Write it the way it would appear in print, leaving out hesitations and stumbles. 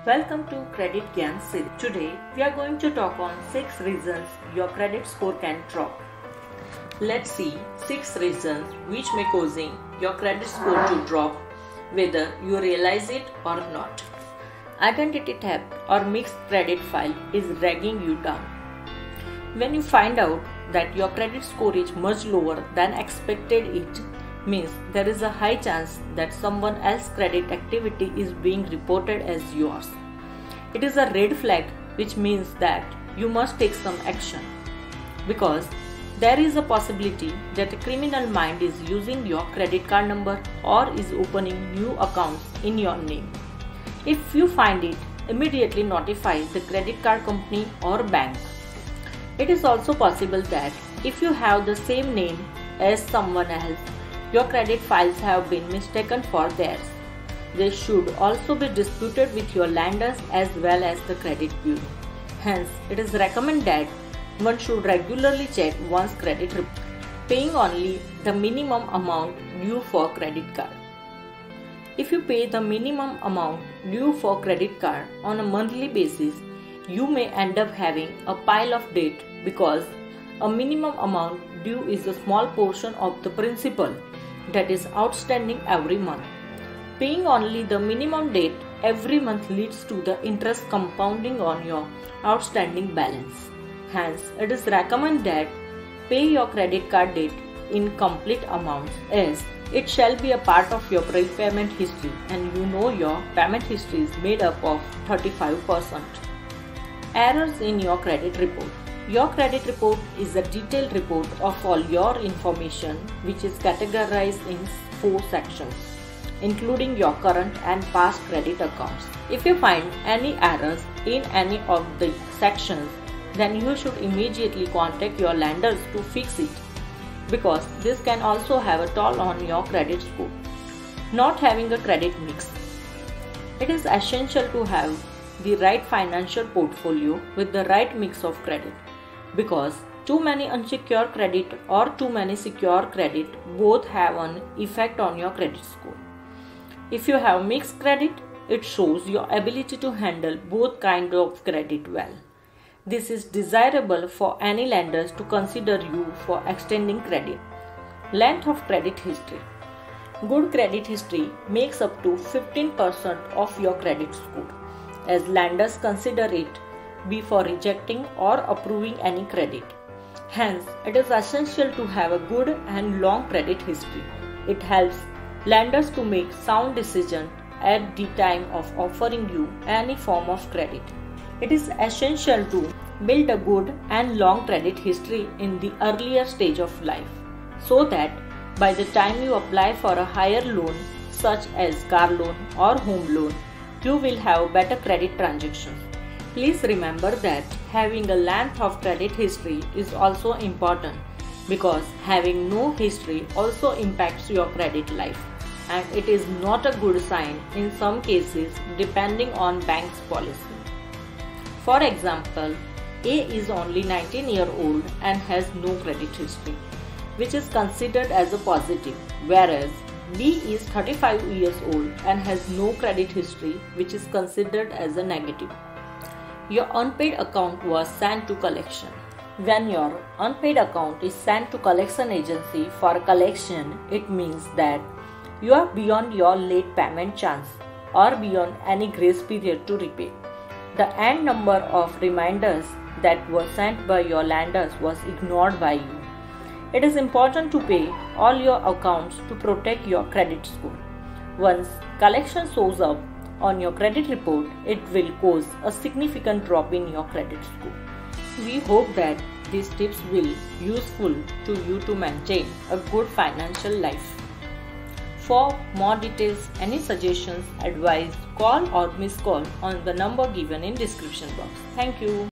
Welcome to Credit Gyan series. Today we are going to talk on 6 reasons your credit score can drop. Let's see 6 reasons which may causing your credit score to drop whether you realize it or not. Identity theft or mixed credit file is dragging you down. When you find out that your credit score is much lower than expected, it means there is a high chance that someone else's credit activity is being reported as yours. It is a red flag, which means that you must take some action, because there is a possibility that a criminal mind is using your credit card number or is opening new accounts in your name. If you find it, immediately notify the credit card company or bank. It is also possible that if you have the same name as someone else, your credit files have been mistaken for theirs. They should also be disputed with your lenders as well as the credit bureau. Hence, it is recommended that one should regularly check one's credit report, paying only the minimum amount due for credit card. If you pay the minimum amount due for credit card on a monthly basis, you may end up having a pile of debt because a minimum amount due is a small portion of the principal that is outstanding every month. Paying only the minimum debt every month leads to the interest compounding on your outstanding balance. Hence, it is recommended that pay your credit card debt in complete amounts, as it shall be a part of your prepayment history, and you know your payment history is made up of 35%. Errors in your credit report. Your credit report is a detailed report of all your information, which is categorized in 4 sections, including your current and past credit accounts. If you find any errors in any of the sections, then you should immediately contact your lenders to fix it, because this can also have a toll on your credit score. Not having a credit mix. It is essential to have the right financial portfolio with the right mix of credit, because too many unsecured credit or too many secure credit both have an effect on your credit score. If you have mixed credit, it shows your ability to handle both kinds of credit well. This is desirable for any lenders to consider you for extending credit. Length of credit history. Good credit history makes up to 15% of your credit score, as lenders consider it before rejecting or approving any credit. Hence, it is essential to have a good and long credit history. It helps lenders to make sound decisions at the time of offering you any form of credit. It is essential to build a good and long credit history in the earlier stage of life, so that by the time you apply for a higher loan such as car loan or home loan, you will have better credit transactions. Please remember that having a length of credit history is also important, because having no history also impacts your credit life, and it is not a good sign in some cases depending on bank's policy. For example, A is only 19 years old and has no credit history, which is considered as a positive, whereas B is 35 years old and has no credit history, which is considered as a negative. Your unpaid account was sent to collection. When your unpaid account is sent to collection agency for collection, it means that you are beyond your late payment chance or beyond any grace period to repay. The end number of reminders that were sent by your lenders was ignored by you. It is important to pay all your accounts to protect your credit score. Once collection shows up on your credit report, it will cause a significant drop in your credit score. We hope that these tips will be useful to you to maintain a good financial life. For more details, any suggestions, advice, call or miss call on the number given in description box. Thank you.